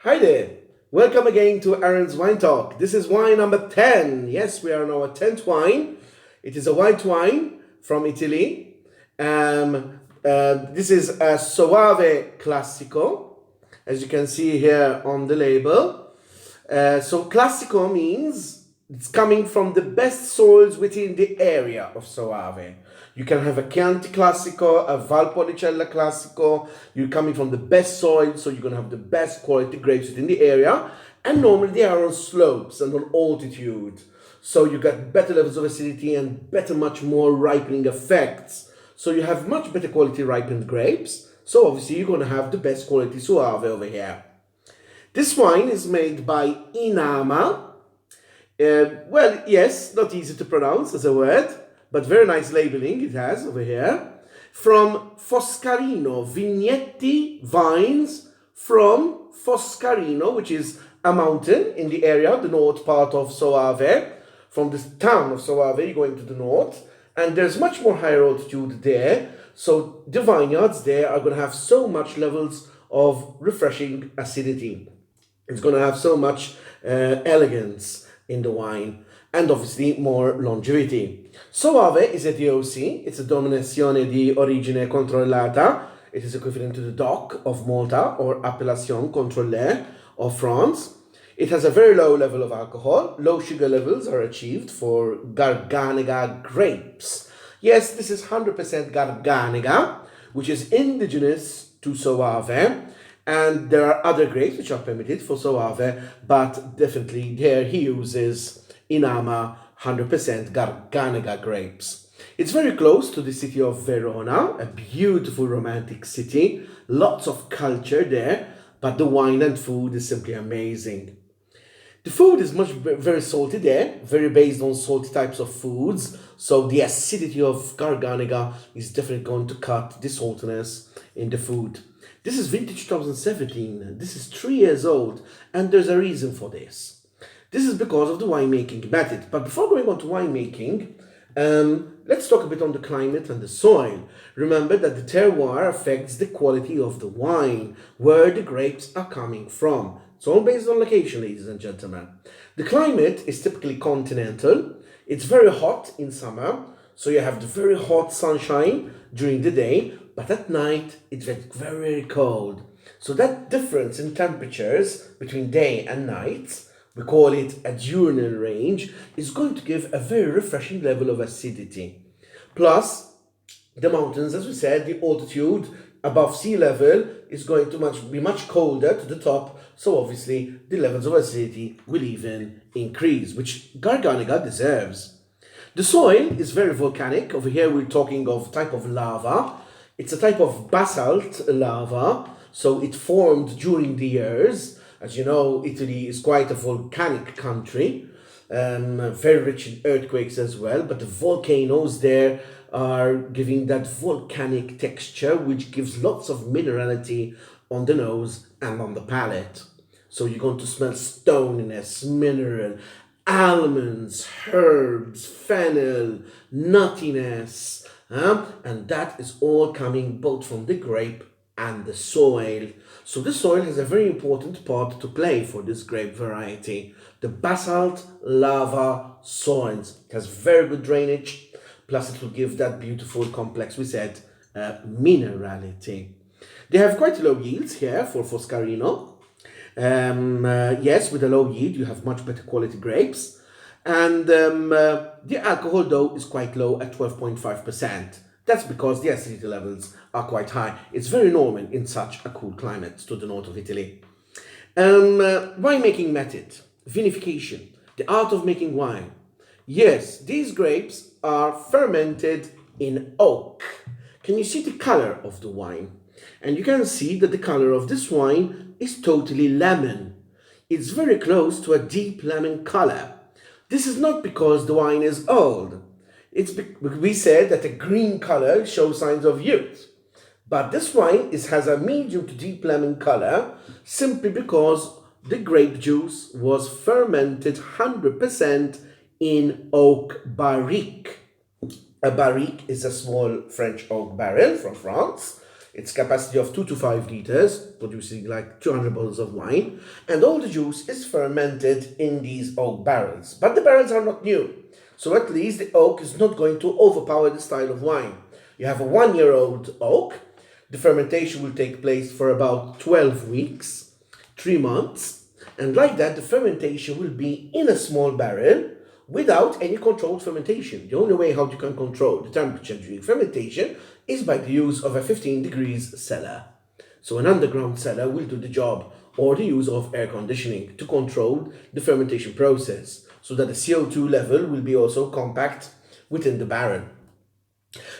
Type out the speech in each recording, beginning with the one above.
Hi there. Welcome again to Aaron's Wine Talk. This is wine number 10. Yes, we are on our 10th wine. It is a white wine from Italy. This is a Soave Classico, as you can see here on the label. So Classico means it's coming from the best soils within the area of Soave. You can have a Chianti Classico, a Valpolicella Classico. You're coming from the best soil, so you're going to have the best quality grapes within the area. And normally they are on slopes and on altitude. So you get better levels of acidity and much more ripening effects. So you have much better quality ripened grapes. So obviously you're going to have the best quality Soave over here. This wine is made by Inama. Well, yes, not easy to pronounce as a word, but very nice labeling it has over here. From Foscarino, Vigneti vines from Foscarino, which is a mountain in the area, the north part of Soave. From the town of Soave, you're going to the north, and there's much more higher altitude there. So the vineyards there are going to have so much levels of refreshing acidity. It's going to have so much elegance in the wine and obviously more longevity. Soave is a DOC, it's a Denominazione di Origine Controllata. It is equivalent to the DOC of Malta or Appellation Contrôlée of France. It has a very low level of alcohol. Low sugar levels are achieved for garganega grapes. Yes, this is 100% garganega, which is indigenous to Soave. And there are other grapes which are permitted for Soave, but definitely there he uses Inama 100% garganega grapes. It's very close to the city of Verona, a beautiful romantic city, lots of culture there, but the wine and food is simply amazing. The food is very salty there, very based on salty types of foods, so the acidity of garganega is definitely going to cut the saltiness in the food. This is vintage 2017, this is 3 years old, and there's a reason for this. This is because of the winemaking method. But before going on to winemaking, let's talk a bit on the climate and the soil. Remember that the terroir affects the quality of the wine, where the grapes are coming from. It's all based on location, ladies and gentlemen. The climate is typically continental. It's very hot in summer, so you have the very hot sunshine during the day, but at night it gets very cold. So that difference in temperatures between day and night, we call it a diurnal range, is going to give a very refreshing level of acidity. Plus, the mountains, as we said, the altitude above sea level is going to be much colder to the top, so obviously the levels of acidity will even increase, which garganega deserves. The soil is very volcanic. Over here we're talking of type of lava. It's a type of basalt lava, so it formed during the years. As you know, Italy is quite a volcanic country, very rich in earthquakes as well, but the volcanoes there are giving that volcanic texture, which gives lots of minerality on the nose and on the palate. So you're going to smell stoniness, mineral, almonds, herbs, fennel, nuttiness, and that is all coming both from the grape and the soil. So the soil has a very important part to play for this grape variety. The basalt lava soils. It has very good drainage, plus it will give that beautiful complex, we said, minerality. They have quite low yields here for Foscarino. Yes, with a low yield you have much better quality grapes. And the alcohol though is quite low at 12.5%. That's because the acidity levels are quite high. It's very normal in such a cool climate to the north of Italy. Winemaking method, vinification, the art of making wine. Yes, these grapes are fermented in oak. Can you see the color of the wine? And you can see that the color of this wine is totally lemon. It's very close to a deep lemon color. This is not because the wine is old. We said that a green color shows signs of youth. But this wine has a medium to deep lemon color simply because the grape juice was fermented 100% in oak barrique. A barrique is a small French oak barrel from France. Its capacity of 2 to 5 liters, producing like 200 bottles of wine, and all the juice is fermented in these oak barrels. But the barrels are not new, so at least the oak is not going to overpower the style of wine. You have a 1-year-old oak. The fermentation will take place for about 12 weeks, 3 months, and like that the fermentation will be in a small barrel without any controlled fermentation. The only way how you can control the temperature during fermentation is by the use of a 15 degrees cellar. So an underground cellar will do the job, or the use of air conditioning to control the fermentation process, so that the CO2 level will be also compact within the barrel.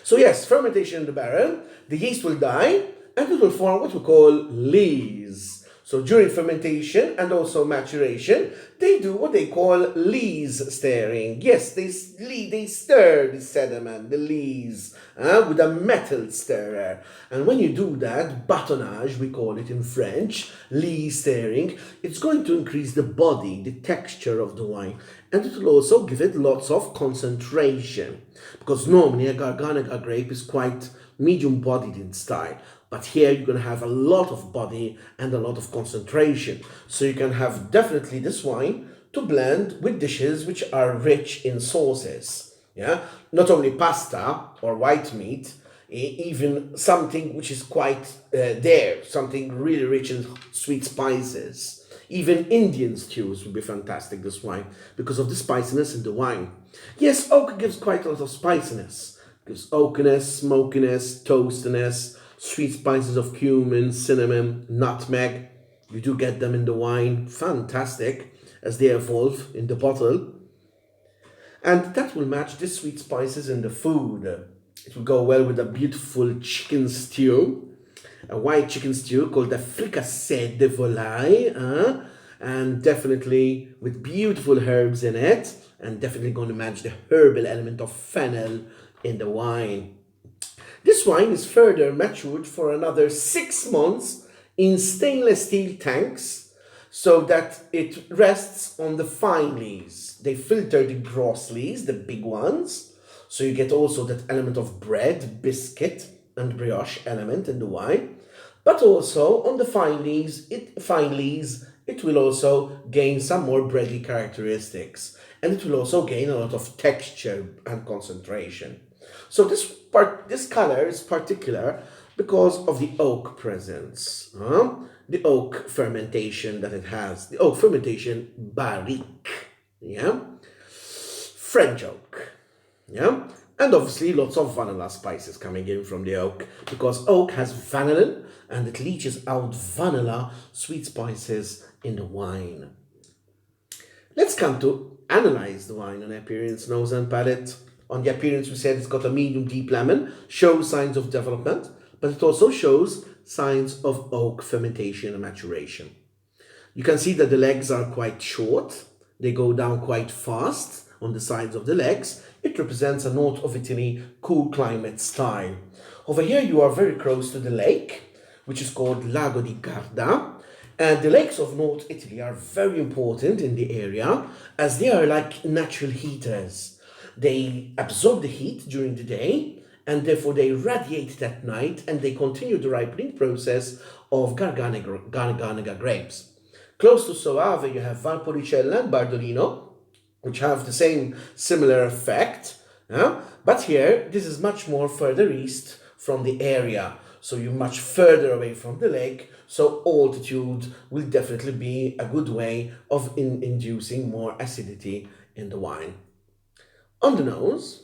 So yes, fermentation in the barrel, the yeast will die and it will form what we call lees. So during fermentation and also maturation, they do what they call lees stirring. Yes, they stir the sediment, the lees, with a metal stirrer. And when you do that, bâtonnage, we call it in French, lees stirring, it's going to increase the body, the texture of the wine. And it will also give it lots of concentration. Because normally a garganega grape is quite medium-bodied in style. But here you're going to have a lot of body and a lot of concentration. So you can have definitely this wine to blend with dishes which are rich in sauces. Yeah, not only pasta or white meat, even something which is quite something really rich in sweet spices. Even Indian stews would be fantastic, this wine, because of the spiciness in the wine. Yes, oak gives quite a lot of spiciness. It gives oakiness, smokiness, toastiness, sweet spices of cumin, cinnamon, nutmeg. You do get them in the wine. Fantastic, as they evolve in the bottle. And that will match the sweet spices in the food. It will go well with a beautiful chicken stew. A white chicken stew called the fricassee de volaille. And definitely with beautiful herbs in it. And definitely going to match the herbal element of fennel in the wine. This wine is further matured for another 6 months in stainless steel tanks so that it rests on the fine lees. They filter the gross lees, the big ones, so you get also that element of bread, biscuit and brioche element in the wine. But also on the fine lees, it will also gain some more bready characteristics, and it will also gain a lot of texture and concentration. So this color is particular because of the oak presence, the oak fermentation that it has, the oak fermentation barrique, yeah, French oak, yeah, and obviously lots of vanilla spices coming in from the oak, because oak has vanillin and it leaches out vanilla sweet spices in the wine. Let's come to analyze the wine on appearance, nose and palate. On the appearance, we said it's got a medium deep lemon, shows signs of development, but it also shows signs of oak fermentation and maturation. You can see that the legs are quite short. They go down quite fast on the sides of the legs. It represents a north of Italy cool climate style. Over here, you are very close to the lake, which is called Lago di Garda. And the lakes of North Italy are very important in the area as they are like natural heaters. They absorb the heat during the day and therefore they radiate it at night, and they continue the ripening process of garganega grapes. Close to Soave, you have Valpolicella and Bardolino, which have the same similar effect. But here, this is much more further east from the area. So you're much further away from the lake. So altitude will definitely be a good way of inducing more acidity in the wine. On the nose,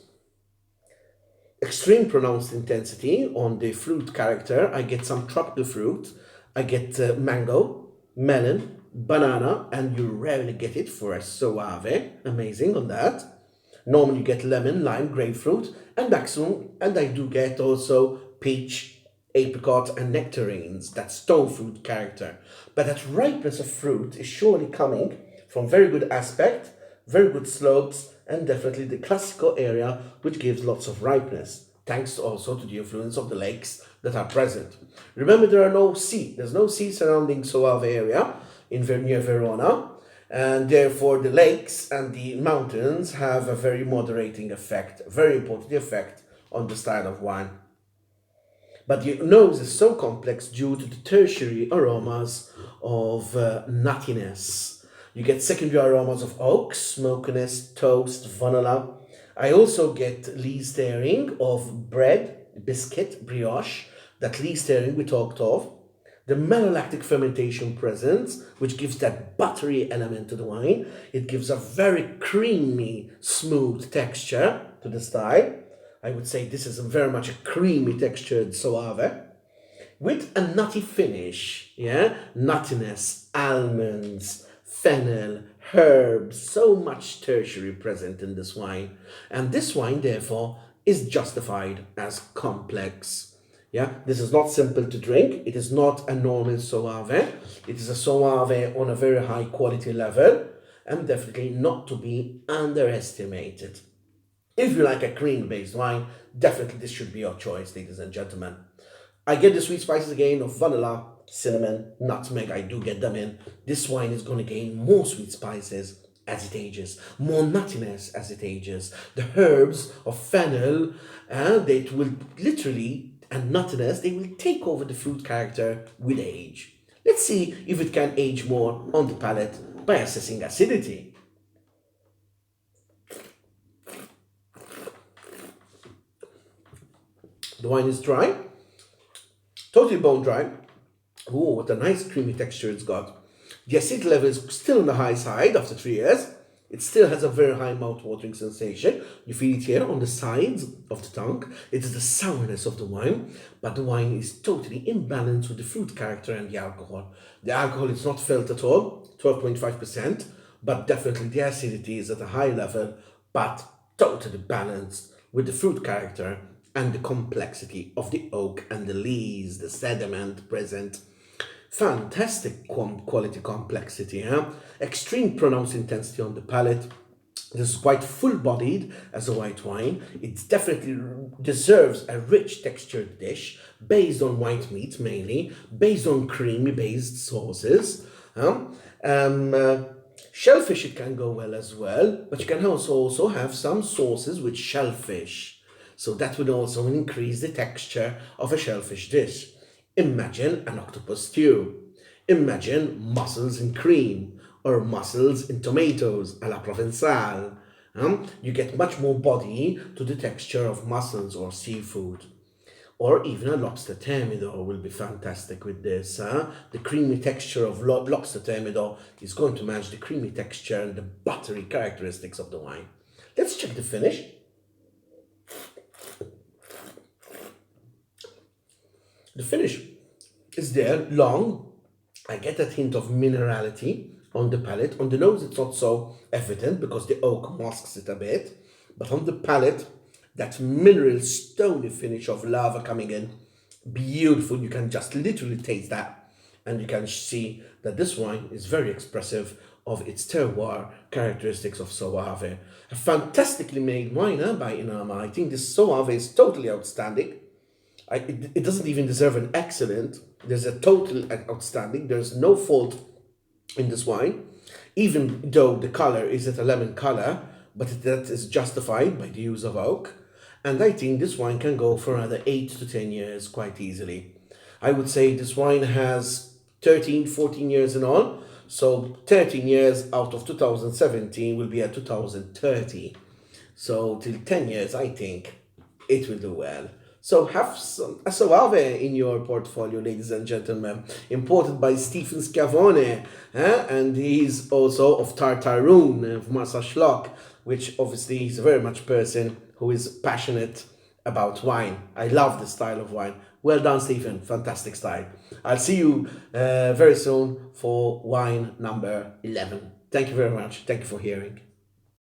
extreme pronounced intensity on the fruit character. I get some tropical fruit. I get mango, melon, banana, and you rarely get it for a Soave. Amazing on that. Normally you get lemon, lime, grapefruit, and maximum, and I do get also peach, apricot, and nectarines, that stone fruit character. But that ripeness of fruit is surely coming from very good aspect, very good slopes, and definitely the Classico area, which gives lots of ripeness, thanks also to the influence of the lakes that are present. Remember, there's no sea surrounding Soave area near Verona, and therefore the lakes and the mountains have a very moderating effect, very important effect on the style of wine. But the nose is so complex due to the tertiary aromas of nuttiness. You get secondary aromas of oak, smokiness, toast, vanilla. I also get lee stirring of bread, biscuit, brioche, that lee stirring we talked of. The malolactic fermentation presence, which gives that buttery element to the wine. It gives a very creamy, smooth texture to the style. I would say this is very much a creamy textured Soave with a nutty finish. Yeah, nuttiness, almonds, fennel, herbs, so much tertiary present in this wine. And this wine, therefore, is justified as complex. Yeah, this is not simple to drink. It is not a normal Soave. It is a Soave on a very high quality level and definitely not to be underestimated. If you like a cream-based wine, definitely this should be your choice, ladies and gentlemen. I get the sweet spices again of vanilla, cinnamon, nutmeg. I do get them in. This wine is going to gain more sweet spices as it ages, more nuttiness as it ages. The herbs of fennel, they will literally, and nuttiness, they will take over the fruit character with age. Let's see if it can age more on the palate by assessing acidity. The wine is dry, totally bone dry. Oh, what a nice creamy texture it's got. The acidity level is still on the high side after 3 years. It still has a very high mouth-watering sensation. You feel it here on the sides of the tongue. It is the sourness of the wine, but the wine is totally in balance with the fruit character and the alcohol. The alcohol is not felt at all, 12.5%, but definitely the acidity is at a high level, but totally balanced with the fruit character and the complexity of the oak and the lees, the sediment present. Fantastic quality complexity, huh? Extreme pronounced intensity on the palate. This is quite full-bodied as a white wine. It definitely deserves a rich textured dish based on white meat mainly, based on creamy-based sauces. Shellfish it can go well as well, but you can also have some sauces with shellfish. So that would also increase the texture of a shellfish dish. Imagine an octopus stew. Imagine mussels in cream or mussels in tomatoes a la Provençale. You get much more body to the texture of mussels or seafood. Or even a lobster thermidor will be fantastic with this. The creamy texture of lobster thermidor is going to match the creamy texture and the buttery characteristics of the wine. Let's check the finish. The finish is there, long. I get that hint of minerality on the palate. On the nose, it's not so evident because the oak masks it a bit. But on the palate, that mineral stony finish of lava coming in, beautiful. You can just literally taste that. And you can see that this wine is very expressive of its terroir characteristics of Soave. A fantastically made wine by Inama. I think this Soave is totally outstanding. It doesn't even deserve an excellent. There's a total outstanding. There's no fault in this wine, even though the color is at a lemon color, but that is justified by the use of oak. And I think this wine can go for another 8 to 10 years quite easily. I would say this wine has 13, 14 years in all. So 13 years out of 2017 will be at 2030. So till 10 years, I think it will do well. So have a Soave in your portfolio, ladies and gentlemen, imported by Stephen Schiavone, and he's also of Tartaroon, of Marsa which obviously he's a very much person who is passionate about wine. I love this style of wine. Well done, Stephen. Fantastic style. I'll see you very soon for wine number 11. Thank you very much. Thank you for hearing.